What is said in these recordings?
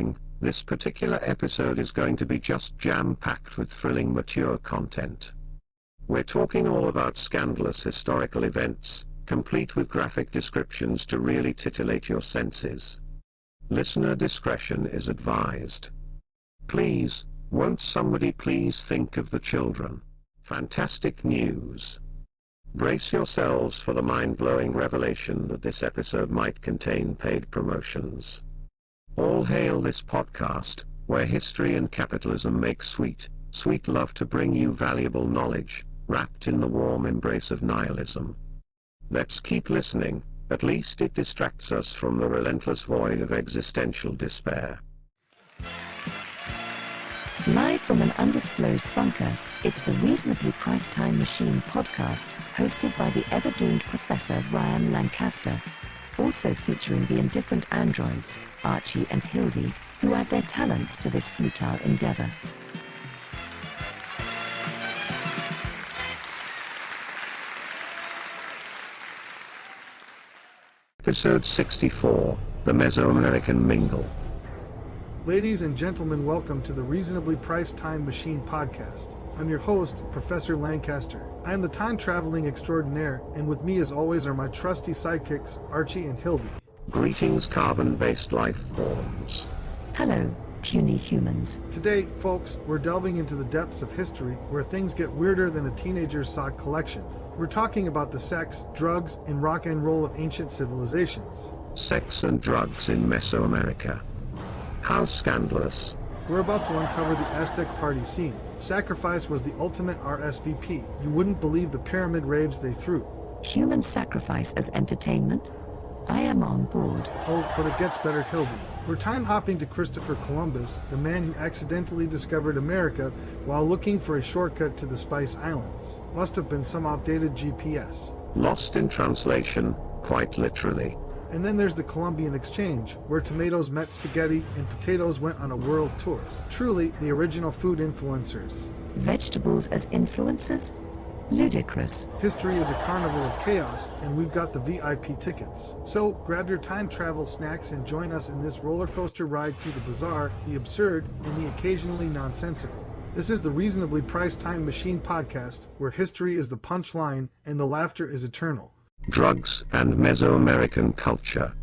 warning, this particular episode is going to be just jam-packed with thrilling mature content. We're talking all about scandalous historical events, complete with graphic descriptions to really titillate your senses. Listener discretion is advised. Please, won't somebody please think of the children? Fantastic news. Brace yourselves for the mind-blowing revelation that this episode might contain paid promotions. All hail this podcast, where history and capitalism make sweet, sweet love to bring you valuable knowledge, wrapped in the warm embrace of nihilism. Let's keep listening, at least it distracts us from the relentless void of existential despair. Live from an undisclosed bunker, it's the Reasonably Priced Time Machine podcast, hosted by the ever-doomed Professor Ryan Lancaster. Also featuring the indifferent androids, Archie and Hildy, who add their talents to this futile endeavor. Episode 64, The Mesoamerican Mingle. Ladies and gentlemen, welcome to the Reasonably Priced Time Machine podcast. I'm your host, Professor Lancaster. I am the time-traveling extraordinaire, and with me as always are my trusty sidekicks, Archie and Hildy. Greetings, carbon-based life forms. Hello, puny humans. Today, folks, we're delving into the depths of history where things get weirder than a teenager's sock collection. We're talking about the sex, drugs, and rock and roll of ancient civilizations. Sex and drugs in Mesoamerica. How scandalous. We're about to uncover the Aztec party scene. Sacrifice was the ultimate RSVP. You wouldn't believe the pyramid raves they threw. Human sacrifice as entertainment? I am on board. Oh, but it gets better, Hildy. We're time-hopping to Christopher Columbus, the man who accidentally discovered America while looking for a shortcut to the Spice Islands. Must have been some outdated GPS. Lost in translation, quite literally. And then there's the Columbian Exchange, where tomatoes met spaghetti and potatoes went on a world tour. Truly, the original food influencers. Vegetables as influencers? Ludicrous. History is a carnival of chaos, and we've got the VIP tickets. So, grab your time travel snacks and join us in this roller coaster ride through the bizarre, the absurd, and the occasionally nonsensical. This is the Reasonably Priced Time Machine podcast, where history is the punchline and the laughter is eternal. Drugs and Mesoamerican culture.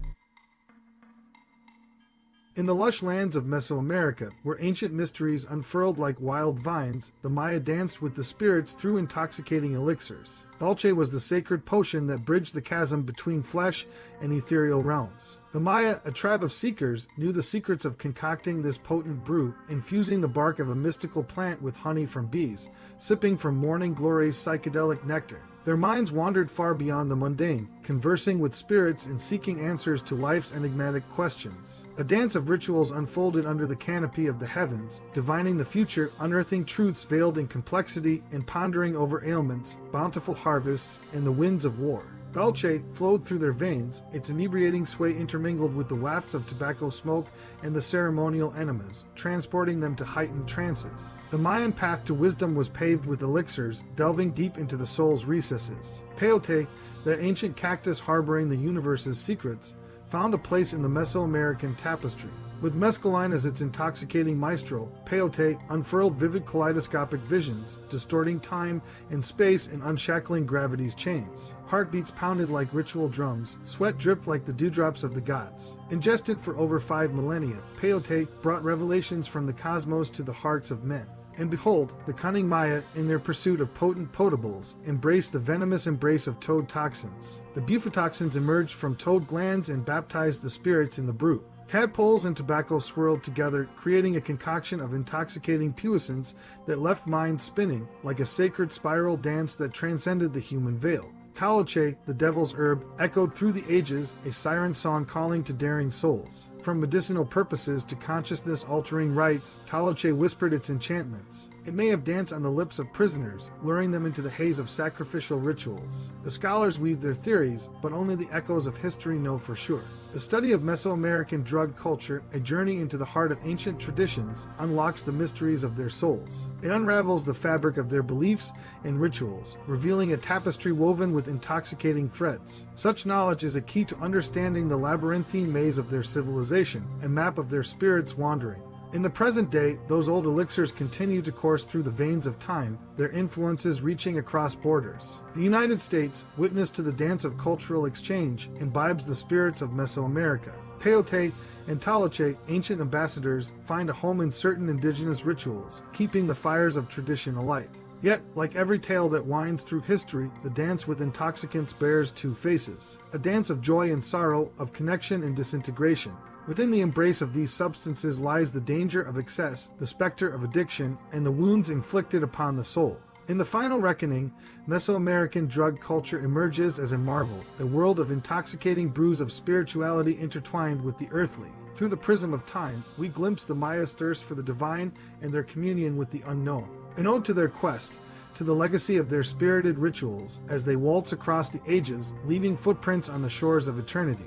In the lush lands of Mesoamerica, where ancient mysteries unfurled like wild vines, the Maya danced with the spirits through intoxicating elixirs. Balché was the sacred potion that bridged the chasm between flesh and ethereal realms. The Maya, a tribe of seekers, knew the secrets of concocting this potent brew, infusing the bark of a mystical plant with honey from bees, sipping from morning glory's psychedelic nectar. Their minds wandered far beyond the mundane, conversing with spirits and seeking answers to life's enigmatic questions. A dance of rituals unfolded under the canopy of the heavens, divining the future, unearthing truths veiled in complexity, and pondering over ailments, bountiful harvests, and the winds of war. Balché flowed through their veins, its inebriating sway intermingled with the wafts of tobacco smoke and the ceremonial enemas, transporting them to heightened trances. The Mayan path to wisdom was paved with elixirs, delving deep into the soul's recesses. Peyote, the ancient cactus harboring the universe's secrets, found a place in the Mesoamerican tapestry. With mescaline as its intoxicating maestro, peyote unfurled vivid kaleidoscopic visions, distorting time and space and unshackling gravity's chains. Heartbeats pounded like ritual drums, sweat dripped like the dewdrops of the gods. Ingested for over 5 millennia, peyote brought revelations from the cosmos to the hearts of men. And behold, the cunning Maya, in their pursuit of potent potables, embraced the venomous embrace of toad toxins. The bufotoxins emerged from toad glands and baptized the spirits in the brew. Tadpoles and tobacco swirled together, creating a concoction of intoxicating puissance that left minds spinning like a sacred spiral dance that transcended the human veil. Toloache, the devil's herb, echoed through the ages, a siren song calling to daring souls. From medicinal purposes to consciousness-altering rites, Toloache whispered its enchantments. It may have danced on the lips of prisoners, luring them into the haze of sacrificial rituals. The scholars weave their theories, but only the echoes of history know for sure. The study of Mesoamerican drug culture, a journey into the heart of ancient traditions, unlocks the mysteries of their souls. It unravels the fabric of their beliefs and rituals, revealing a tapestry woven with intoxicating threads. Such knowledge is a key to understanding the labyrinthine maze of their civilization. civilization, a map of their spirits wandering. In the present day, those old elixirs continue to course through the veins of time, their influences reaching across borders. The United States, witness to the dance of cultural exchange, imbibes the spirits of Mesoamerica. Peyote and toloache, ancient ambassadors, find a home in certain indigenous rituals, keeping the fires of tradition alight. Yet, like every tale that winds through history, the dance with intoxicants bears two faces. A dance of joy and sorrow, of connection and disintegration. Within the embrace of these substances lies the danger of excess, the specter of addiction, and the wounds inflicted upon the soul. In the final reckoning, Mesoamerican drug culture emerges as a marvel, a world of intoxicating brews of spirituality intertwined with the earthly. Through the prism of time, we glimpse the Mayas' thirst for the divine and their communion with the unknown. An ode to their quest, to the legacy of their spirited rituals as they waltz across the ages, leaving footprints on the shores of eternity.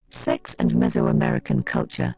Sex and Mesoamerican culture.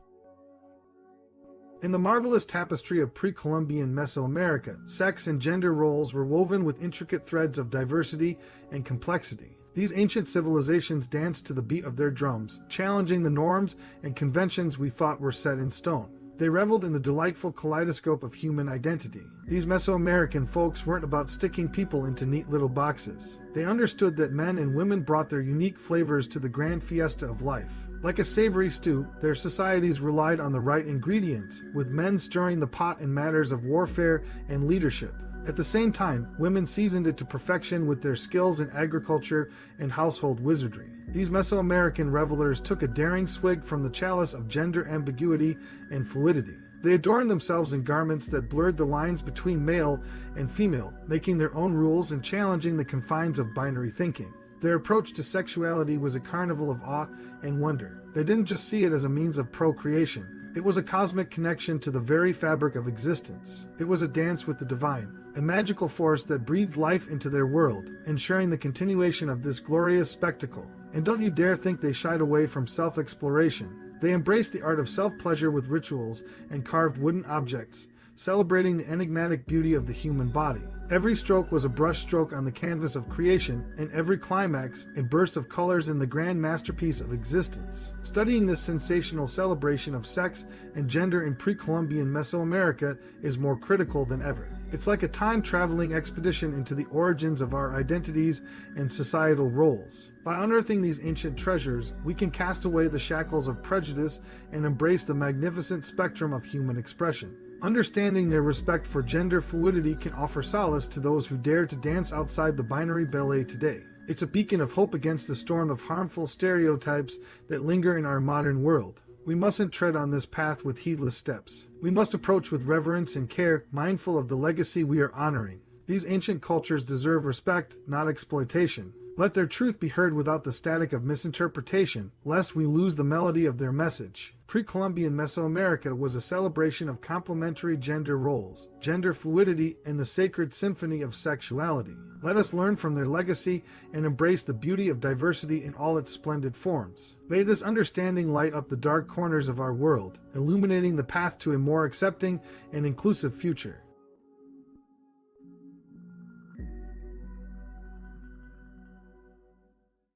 In the marvelous tapestry of pre-Columbian Mesoamerica, sex and gender roles were woven with intricate threads of diversity and complexity. These ancient civilizations danced to the beat of their drums, challenging the norms and conventions we thought were set in stone. They reveled in the delightful kaleidoscope of human identity. These Mesoamerican folks weren't about sticking people into neat little boxes. They understood that men and women brought their unique flavors to the grand fiesta of life. Like a savory stew, their societies relied on the right ingredients, with men stirring the pot in matters of warfare and leadership. At the same time, women seasoned it to perfection with their skills in agriculture and household wizardry. These Mesoamerican revelers took a daring swig from the chalice of gender ambiguity and fluidity. They adorned themselves in garments that blurred the lines between male and female, making their own rules and challenging the confines of binary thinking. Their approach to sexuality was a carnival of awe and wonder. They didn't just see it as a means of procreation. It was a cosmic connection to the very fabric of existence. It was a dance with the divine, a magical force that breathed life into their world, ensuring the continuation of this glorious spectacle. And don't you dare think they shied away from self-exploration. They embraced the art of self-pleasure with rituals and carved wooden objects, celebrating the enigmatic beauty of the human body. Every stroke was a brushstroke on the canvas of creation, and every climax a burst of colors in the grand masterpiece of existence. Studying this sensational celebration of sex and gender in pre-Columbian Mesoamerica is more critical than ever. It's like a time-traveling expedition into the origins of our identities and societal roles. By unearthing these ancient treasures, we can cast away the shackles of prejudice and embrace the magnificent spectrum of human expression. Understanding their respect for gender fluidity can offer solace to those who dare to dance outside the binary ballet today. It's a beacon of hope against the storm of harmful stereotypes that linger in our modern world. We mustn't tread on this path with heedless steps. We must approach with reverence and care, mindful of the legacy we are honoring. These ancient cultures deserve respect, not exploitation. Let their truth be heard without the static of misinterpretation, lest we lose the melody of their message. Pre-Columbian Mesoamerica was a celebration of complementary gender roles, gender fluidity, and the sacred symphony of sexuality. Let us learn from their legacy and embrace the beauty of diversity in all its splendid forms. May this understanding light up the dark corners of our world, illuminating the path to a more accepting and inclusive future.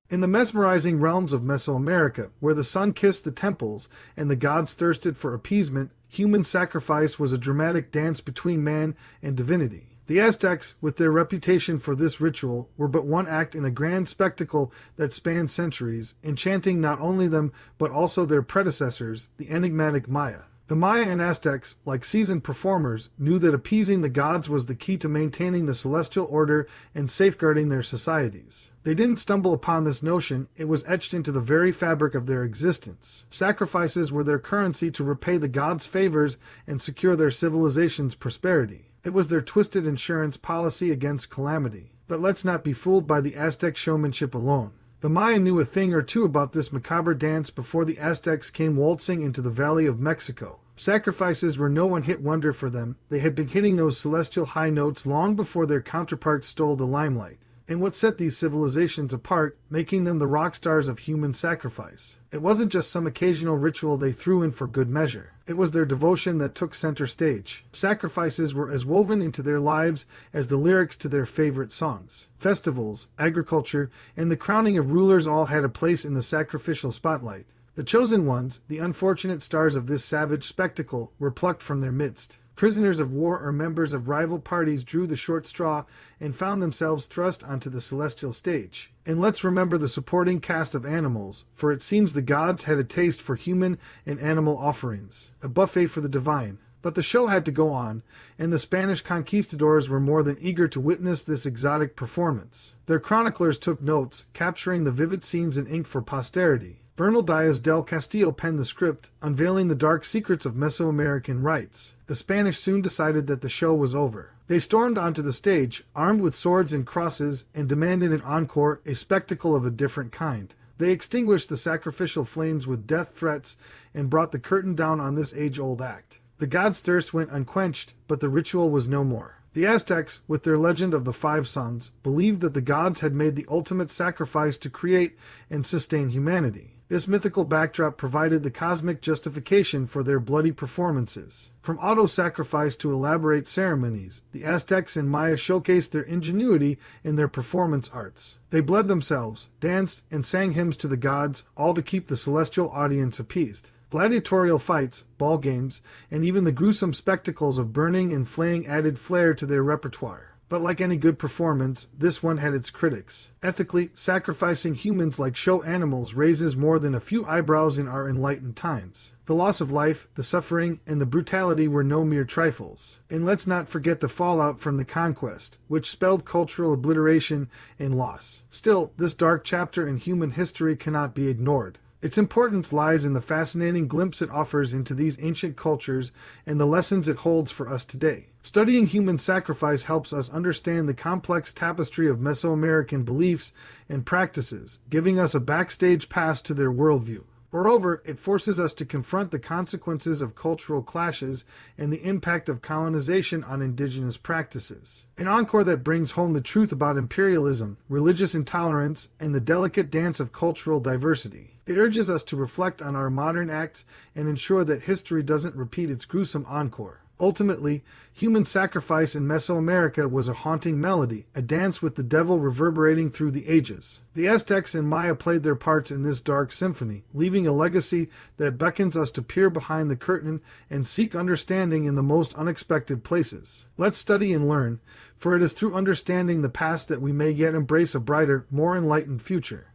In the mesmerizing realms of Mesoamerica, where the sun kissed the temples and the gods thirsted for appeasement, human sacrifice was a dramatic dance between man and divinity. The Aztecs, with their reputation for this ritual, were but one act in a grand spectacle that spanned centuries, enchanting not only them but also their predecessors, the enigmatic Maya. The Maya and Aztecs, like seasoned performers, knew that appeasing the gods was the key to maintaining the celestial order and safeguarding their societies. They didn't stumble upon this notion, it was etched into the very fabric of their existence. Sacrifices were their currency to repay the gods' favors and secure their civilization's prosperity. It was their twisted insurance policy against calamity. But let's not be fooled by the Aztec showmanship alone. The Maya knew a thing or two about this macabre dance before the Aztecs came waltzing into the Valley of Mexico. Sacrifices were no one-hit wonder for them. They had been hitting those celestial high notes long before their counterparts stole the limelight. And what set these civilizations apart, making them the rock stars of human sacrifice? It wasn't just some occasional ritual they threw in for good measure. It was their devotion that took center stage. Sacrifices were as woven into their lives as the lyrics to their favorite songs. Festivals, agriculture, and the crowning of rulers all had a place in the sacrificial spotlight. The chosen ones, the unfortunate stars of this savage spectacle, were plucked from their midst. Prisoners of war or members of rival parties drew the short straw and found themselves thrust onto the celestial stage. And let's remember the supporting cast of animals, for it seems the gods had a taste for human and animal offerings, a buffet for the divine. But the show had to go on, and the Spanish conquistadors were more than eager to witness this exotic performance. Their chroniclers took notes, capturing the vivid scenes in ink for posterity. Bernal Diaz del Castillo penned the script, unveiling the dark secrets of Mesoamerican rites. The Spanish soon decided that the show was over. They stormed onto the stage, armed with swords and crosses, and demanded an encore, a spectacle of a different kind. They extinguished the sacrificial flames with death threats and brought the curtain down on this age-old act. The gods' thirst went unquenched, but the ritual was no more. The Aztecs, with their legend of the five suns, believed that the gods had made the ultimate sacrifice to create and sustain humanity. This mythical backdrop provided the cosmic justification for their bloody performances. From auto-sacrifice to elaborate ceremonies, the Aztecs and Maya showcased their ingenuity in their performance arts. They bled themselves, danced, and sang hymns to the gods, all to keep the celestial audience appeased. Gladiatorial fights, ball games, and even the gruesome spectacles of burning and flaying added flair to their repertoire. But like any good performance, this one had its critics. Ethically, sacrificing humans like show animals raises more than a few eyebrows in our enlightened times. The loss of life, the suffering, and the brutality were no mere trifles. And let's not forget the fallout from the conquest, which spelled cultural obliteration and loss. Still, this dark chapter in human history cannot be ignored. Its importance lies in the fascinating glimpse it offers into these ancient cultures and the lessons it holds for us today. Studying human sacrifice helps us understand the complex tapestry of Mesoamerican beliefs and practices, giving us a backstage pass to their worldview. Moreover, it forces us to confront the consequences of cultural clashes and the impact of colonization on indigenous practices. An encore that brings home the truth about imperialism, religious intolerance, and the delicate dance of cultural diversity. It urges us to reflect on our modern acts and ensure that history doesn't repeat its gruesome encore. Ultimately, human sacrifice in Mesoamerica was a haunting melody, a dance with the devil reverberating through the ages. The Aztecs and Maya played their parts in this dark symphony, leaving a legacy that beckons us to peer behind the curtain and seek understanding in the most unexpected places. Let's study and learn, for it is through understanding the past that we may yet embrace a brighter, more enlightened future.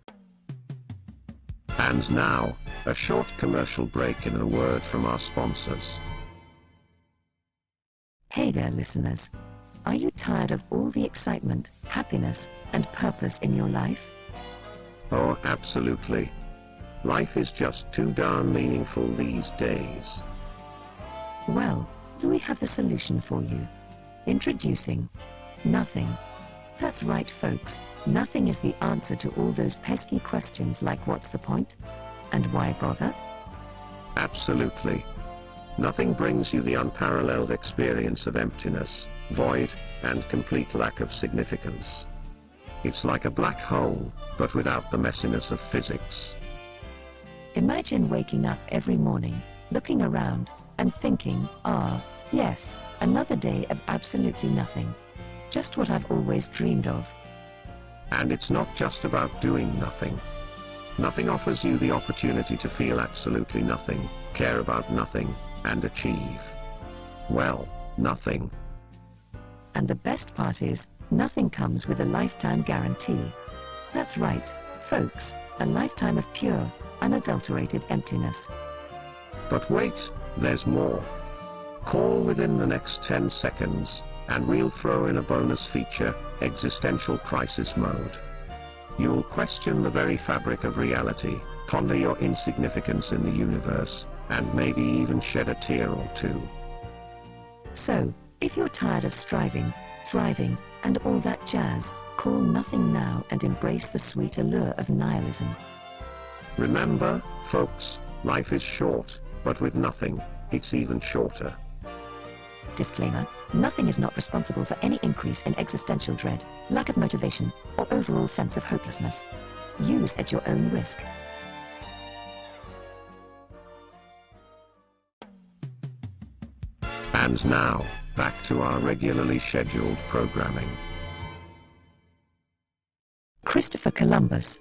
And now, a short commercial break and a word from our sponsors. Hey there, listeners. Are you tired of all the excitement, happiness, and purpose in your life? Oh, absolutely. Life is just too darn meaningful these days. Well, we have the solution for you. Introducing nothing. That's right, folks. Nothing is the answer to all those pesky questions like what's the point? And why bother? Absolutely. Nothing brings you the unparalleled experience of emptiness, void, and complete lack of significance. It's like a black hole, but without the messiness of physics. Imagine waking up every morning, looking around, and thinking, yes, another day of absolutely nothing. Just what I've always dreamed of. And it's not just about doing nothing. Nothing offers you the opportunity to feel absolutely nothing, care about nothing, and achieve, well, nothing. And the best part is, nothing comes with a lifetime guarantee. That's right, folks, a lifetime of pure, unadulterated emptiness. But wait, there's more. Call within the next 10 seconds, and we'll throw in a bonus feature, existential crisis mode. You'll question the very fabric of reality, ponder your insignificance in the universe, and maybe even shed a tear or two. So, if you're tired of striving, thriving, and all that jazz, call nothing now and embrace the sweet allure of nihilism. Remember, folks, life is short, but with nothing, it's even shorter. Disclaimer, nothing is not responsible for any increase in existential dread, lack of motivation, or overall sense of hopelessness. Use at your own risk. And now, back to our regularly scheduled programming. Christopher Columbus.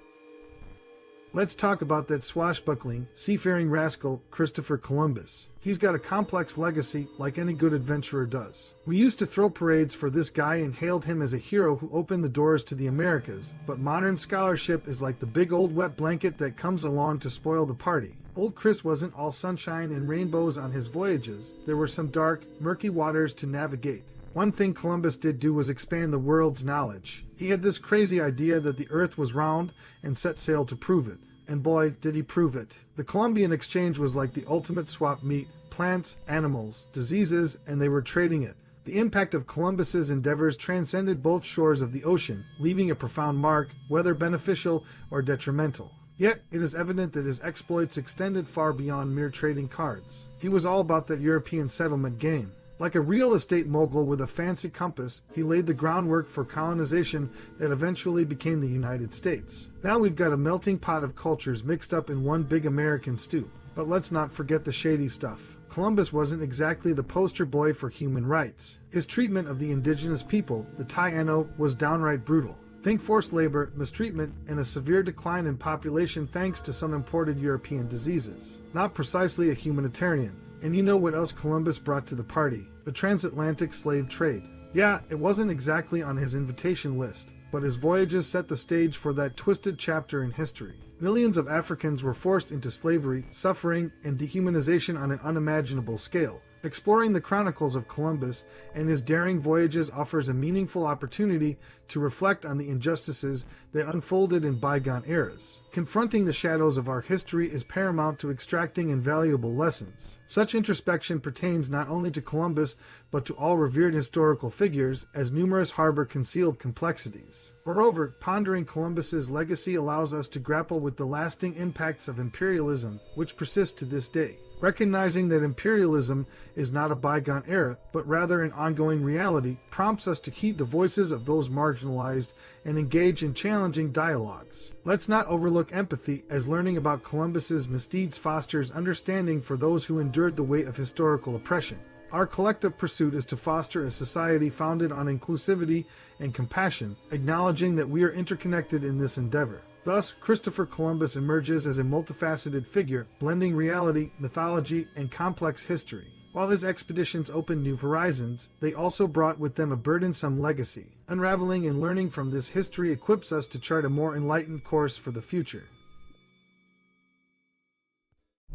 Let's talk about that swashbuckling, seafaring rascal, Christopher Columbus. He's got a complex legacy, like any good adventurer does. We used to throw parades for this guy and hailed him as a hero who opened the doors to the Americas, but modern scholarship is like the big old wet blanket that comes along to spoil the party. Old Chris wasn't all sunshine and rainbows on his voyages. There were some dark, murky waters to navigate. One thing Columbus did do was expand the world's knowledge. He had this crazy idea that the earth was round and set sail to prove it. And boy, did he prove it. The Columbian Exchange was like the ultimate swap meet: plants, animals, diseases, and they were trading it. The impact of Columbus's endeavors transcended both shores of the ocean, leaving a profound mark, whether beneficial or detrimental. Yet, it is evident that his exploits extended far beyond mere trading cards. He was all about that European settlement game. Like a real estate mogul with a fancy compass, he laid the groundwork for colonization that eventually became the United States. Now we've got a melting pot of cultures mixed up in one big American stew. But let's not forget the shady stuff. Columbus wasn't exactly the poster boy for human rights. His treatment of the indigenous people, the Taino, was downright brutal. Think forced labor, mistreatment, and a severe decline in population thanks to some imported European diseases. Not precisely a humanitarian. And you know what else Columbus brought to the party? The transatlantic slave trade. Yeah, it wasn't exactly on his invitation list, but his voyages set the stage for that twisted chapter in history. Millions of Africans were forced into slavery, suffering, and dehumanization on an unimaginable scale. Exploring the chronicles of Columbus and his daring voyages offers a meaningful opportunity to reflect on the injustices that unfolded in bygone eras. Confronting the shadows of our history is paramount to extracting invaluable lessons. Such introspection pertains not only to Columbus, but to all revered historical figures, as numerous harbor concealed complexities. Moreover, pondering Columbus's legacy allows us to grapple with the lasting impacts of imperialism, which persist to this day. Recognizing that imperialism is not a bygone era, but rather an ongoing reality, prompts us to heed the voices of those marginalized and engage in challenging dialogues. Let's not overlook empathy, as learning about Columbus's misdeeds fosters understanding for those who endured the weight of historical oppression. Our collective pursuit is to foster a society founded on inclusivity and compassion, acknowledging that we are interconnected in this endeavor. Thus, Christopher Columbus emerges as a multifaceted figure, blending reality, mythology, and complex history. While his expeditions opened new horizons, they also brought with them a burdensome legacy. Unraveling and learning from this history equips us to chart a more enlightened course for the future.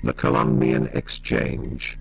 The Columbian Exchange.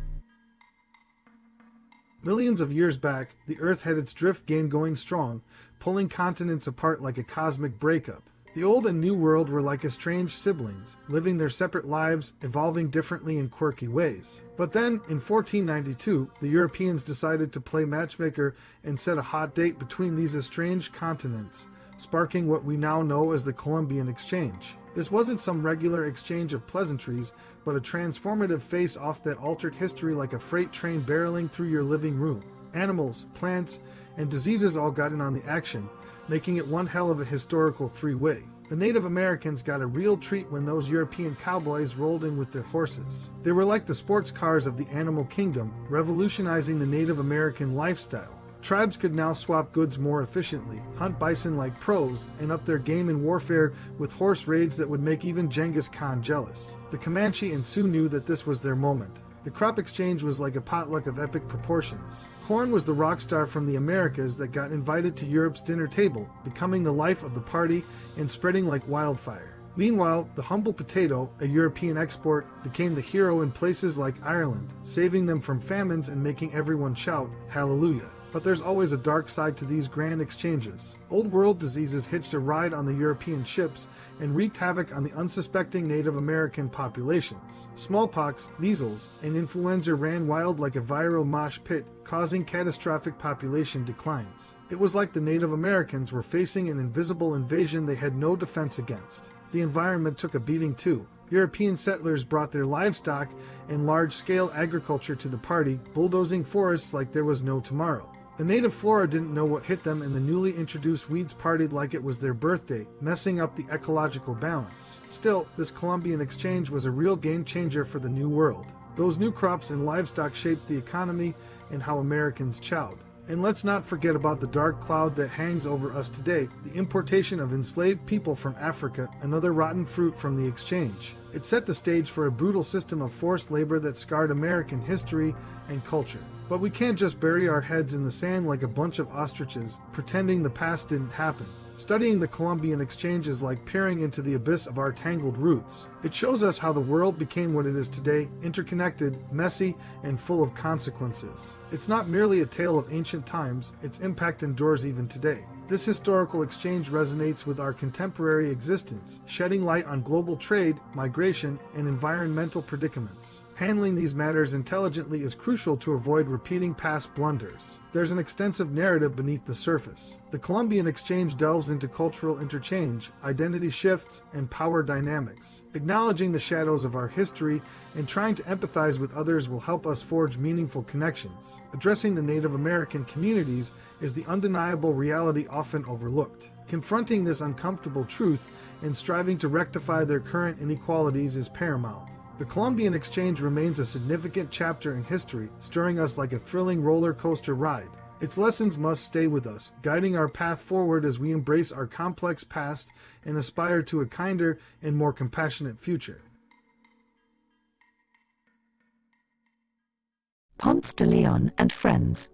Millions of years back, the Earth had its drift game going strong, pulling continents apart like a cosmic breakup. The old and new world were like estranged siblings, living their separate lives, evolving differently in quirky ways. But then, in 1492, the Europeans decided to play matchmaker and set a hot date between these estranged continents, sparking what we now know as the Columbian Exchange. This wasn't some regular exchange of pleasantries, but a transformative face-off that altered history like a freight train barreling through your living room. Animals, plants, and diseases all got in on the action, making it one hell of a historical three-way. The Native Americans got a real treat when those European cowboys rolled in with their horses. They were like the sports cars of the animal kingdom, revolutionizing the Native American lifestyle. Tribes could now swap goods more efficiently, hunt bison like pros, and up their game in warfare with horse raids that would make even Genghis Khan jealous. The Comanche and Sioux knew that this was their moment. The crop exchange was like a potluck of epic proportions. Corn was the rock star from the Americas that got invited to Europe's dinner table, becoming the life of the party and spreading like wildfire. Meanwhile, the humble potato, a European export, became the hero in places like Ireland, saving them from famines and making everyone shout, "Hallelujah." But there's always a dark side to these grand exchanges. Old world diseases hitched a ride on the European ships and wreaked havoc on the unsuspecting Native American populations. Smallpox, measles, and influenza ran wild like a viral mosh pit, causing catastrophic population declines. It was like the Native Americans were facing an invisible invasion they had no defense against. The environment took a beating too. European settlers brought their livestock and large-scale agriculture to the party, bulldozing forests like there was no tomorrow. The native flora didn't know what hit them, and the newly introduced weeds partied like it was their birthday, messing up the ecological balance. Still, this Columbian Exchange was a real game changer for the New World. Those new crops and livestock shaped the economy and how Americans chowed. And let's not forget about the dark cloud that hangs over us today, the importation of enslaved people from Africa, another rotten fruit from the exchange. It set the stage for a brutal system of forced labor that scarred American history and culture. But we can't just bury our heads in the sand like a bunch of ostriches, pretending the past didn't happen. Studying the Columbian Exchange is like peering into the abyss of our tangled roots. It shows us how the world became what it is today, interconnected, messy, and full of consequences. It's not merely a tale of ancient times, its impact endures even today. This historical exchange resonates with our contemporary existence, shedding light on global trade, migration, and environmental predicaments. Handling these matters intelligently is crucial to avoid repeating past blunders. There's an extensive narrative beneath the surface. The Columbian Exchange delves into cultural interchange, identity shifts, and power dynamics. Acknowledging the shadows of our history and trying to empathize with others will help us forge meaningful connections. Addressing the Native American communities is the undeniable reality often overlooked. Confronting this uncomfortable truth and striving to rectify their current inequalities is paramount. The Columbian Exchange remains a significant chapter in history, stirring us like a thrilling roller coaster ride. Its lessons must stay with us, guiding our path forward as we embrace our complex past and aspire to a kinder and more compassionate future. Ponce de Leon and Friends.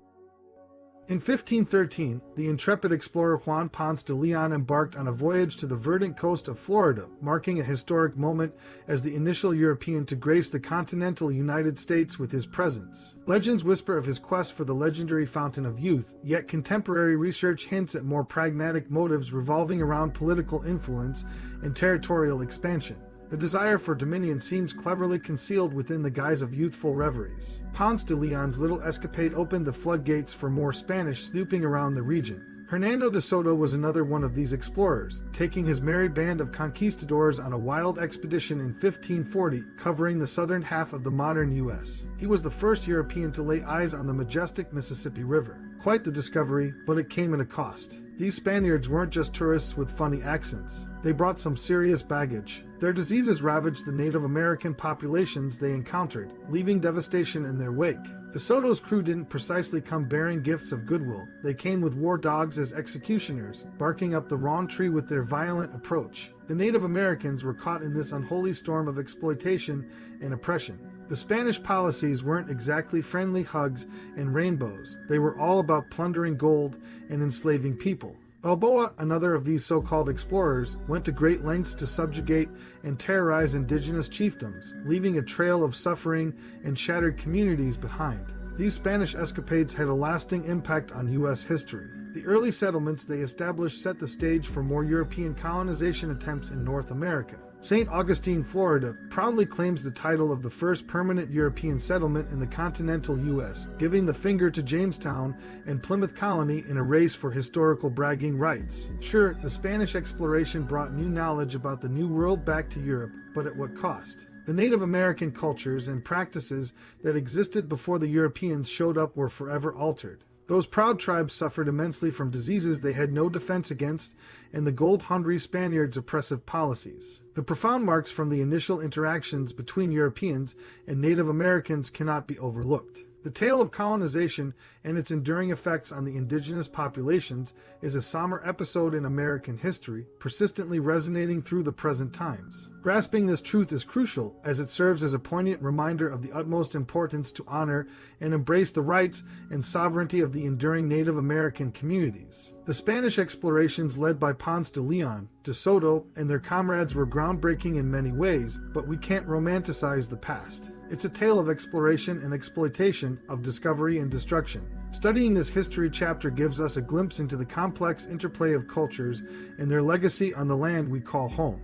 In 1513, the intrepid explorer Juan Ponce de Leon embarked on a voyage to the verdant coast of Florida, marking a historic moment as the initial European to grace the continental United States with his presence. Legends whisper of his quest for the legendary Fountain of Youth, yet contemporary research hints at more pragmatic motives revolving around political influence and territorial expansion. The desire for dominion seems cleverly concealed within the guise of youthful reveries. Ponce de Leon's little escapade opened the floodgates for more Spanish snooping around the region. Hernando de Soto was another one of these explorers, taking his merry band of conquistadors on a wild expedition in 1540, covering the southern half of the modern U.S. He was the first European to lay eyes on the majestic Mississippi River. Quite the discovery, but it came at a cost. These Spaniards weren't just tourists with funny accents. They brought some serious baggage. Their diseases ravaged the Native American populations they encountered, leaving devastation in their wake. De Soto's crew didn't precisely come bearing gifts of goodwill. They came with war dogs as executioners, barking up the wrong tree with their violent approach. The Native Americans were caught in this unholy storm of exploitation and oppression. The Spanish policies weren't exactly friendly hugs and rainbows. They were all about plundering gold and enslaving people. Balboa, another of these so-called explorers, went to great lengths to subjugate and terrorize indigenous chiefdoms, leaving a trail of suffering and shattered communities behind. These Spanish escapades had a lasting impact on U.S. history. The early settlements they established set the stage for more European colonization attempts in North America. St. Augustine, Florida, proudly claims the title of the first permanent European settlement in the continental U.S., giving the finger to Jamestown and Plymouth Colony in a race for historical bragging rights. Sure, the Spanish exploration brought new knowledge about the New World back to Europe, but at what cost? The Native American cultures and practices that existed before the Europeans showed up were forever altered. Those proud tribes suffered immensely from diseases they had no defense against and the gold-hungry Spaniards' oppressive policies. The profound marks from the initial interactions between Europeans and Native Americans cannot be overlooked. The tale of colonization and its enduring effects on the indigenous populations is a somber episode in American history, persistently resonating through the present times. Grasping this truth is crucial, as it serves as a poignant reminder of the utmost importance to honor and embrace the rights and sovereignty of the enduring Native American communities. The Spanish explorations led by Ponce de Leon, de Soto, and their comrades were groundbreaking in many ways, but we can't romanticize the past. It's a tale of exploration and exploitation, of discovery and destruction. Studying this history chapter gives us a glimpse into the complex interplay of cultures and their legacy on the land we call home.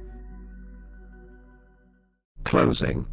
Closing.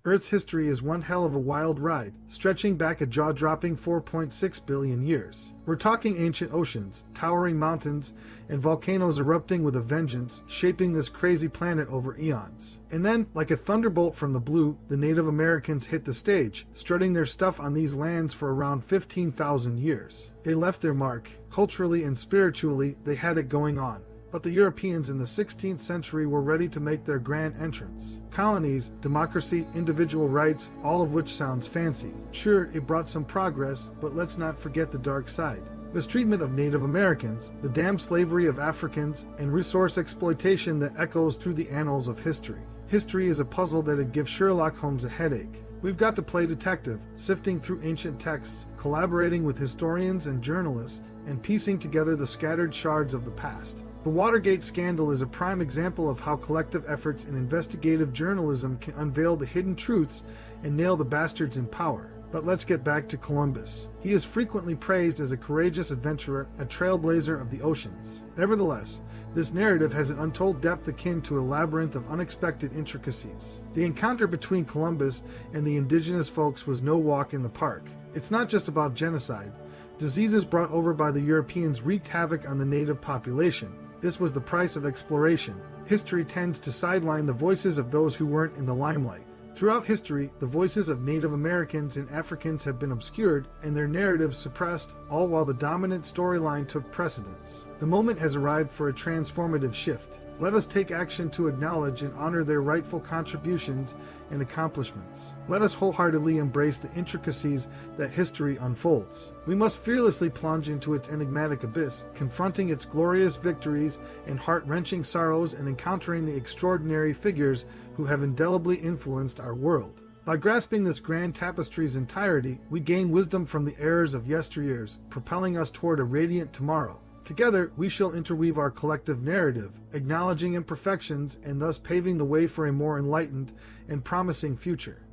Earth's history is one hell of a wild ride, stretching back a jaw-dropping 4.6 billion years. We're talking ancient oceans, towering mountains, and volcanoes erupting with a vengeance, shaping this crazy planet over eons. And then, like a thunderbolt from the blue, the Native Americans hit the stage, strutting their stuff on these lands for around 15,000 years. They left their mark. Culturally and spiritually, they had it going on. But the Europeans in the 16th century were ready to make their grand entrance. Colonies, democracy, individual rights, all of which sounds fancy. Sure, it brought some progress, but let's not forget the dark side. Mistreatment of Native Americans, the damned slavery of Africans, and resource exploitation that echoes through the annals of history. History is a puzzle that'd give Sherlock Holmes a headache. We've got to play detective, sifting through ancient texts, collaborating with historians and journalists, and piecing together the scattered shards of the past. The Watergate scandal is a prime example of how collective efforts in investigative journalism can unveil the hidden truths and nail the bastards in power. But let's get back to Columbus. He is frequently praised as a courageous adventurer, a trailblazer of the oceans. Nevertheless, this narrative has an untold depth akin to a labyrinth of unexpected intricacies. The encounter between Columbus and the indigenous folks was no walk in the park. It's not just about genocide. Diseases brought over by the Europeans wreaked havoc on the native population. This was the price of exploration. History tends to sideline the voices of those who weren't in the limelight. Throughout history, the voices of Native Americans and Africans have been obscured and their narratives suppressed, all while the dominant storyline took precedence. The moment has arrived for a transformative shift. Let us take action to acknowledge and honor their rightful contributions and accomplishments. Let us wholeheartedly embrace the intricacies that history unfolds. We must fearlessly plunge into its enigmatic abyss, confronting its glorious victories and heart-wrenching sorrows and encountering the extraordinary figures who have indelibly influenced our world. By grasping this grand tapestry's entirety, we gain wisdom from the errors of yesteryears, propelling us toward a radiant tomorrow. Together, we shall interweave our collective narrative, acknowledging imperfections and thus paving the way for a more enlightened and promising future.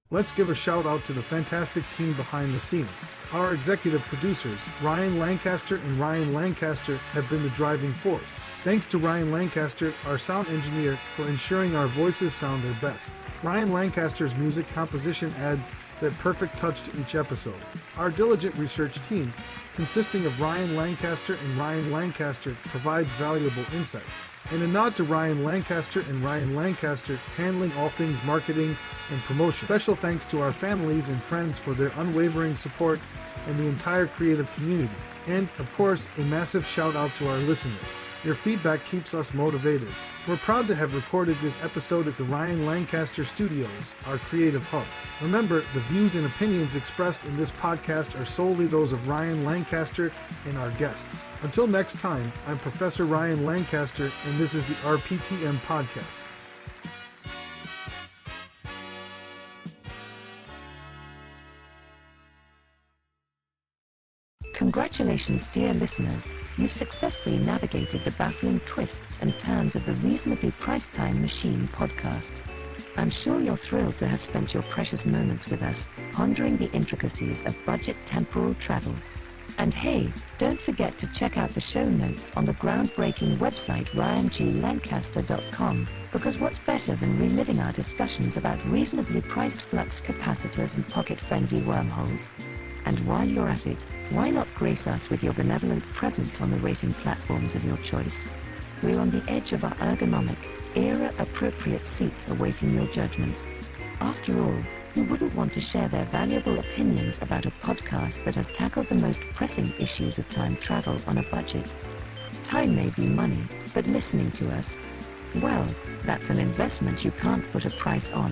Let's give a shout out to the fantastic team behind the scenes. Our executive producers, Ryan Lancaster and Ryan Lancaster, have been the driving force. Thanks to Ryan Lancaster, our sound engineer, for ensuring our voices sound their best. Ryan Lancaster's music composition adds that perfect touch to each episode. Our diligent research team, consisting of Ryan Lancaster and Ryan Lancaster, provides valuable insights. And a nod to Ryan Lancaster and Ryan Lancaster, handling all things marketing and promotion. Special thanks to our families and friends for their unwavering support and the entire creative community. And, of course, a massive shout out to our listeners. Your feedback keeps us motivated. We're proud to have recorded this episode at the Ryan Lancaster Studios, our creative hub. Remember, the views and opinions expressed in this podcast are solely those of Ryan Lancaster and our guests. Until next time, I'm Professor Ryan Lancaster, and this is the RPTM Podcast. Congratulations, dear listeners. You've successfully navigated the baffling twists and turns of the Reasonably Priced Time Machine podcast. I'm sure you're thrilled to have spent your precious moments with us, pondering the intricacies of budget temporal travel. And hey, don't forget to check out the show notes on the groundbreaking website ryanglancaster.com, because what's better than reliving our discussions about reasonably priced flux capacitors and pocket-friendly wormholes? And while you're at it, why not grace us with your benevolent presence on the rating platforms of your choice? We're on the edge of our ergonomic, era-appropriate seats awaiting your judgment. After all, who wouldn't want to share their valuable opinions about a podcast that has tackled the most pressing issues of time travel on a budget? Time may be money, but listening to us, well, that's an investment you can't put a price on.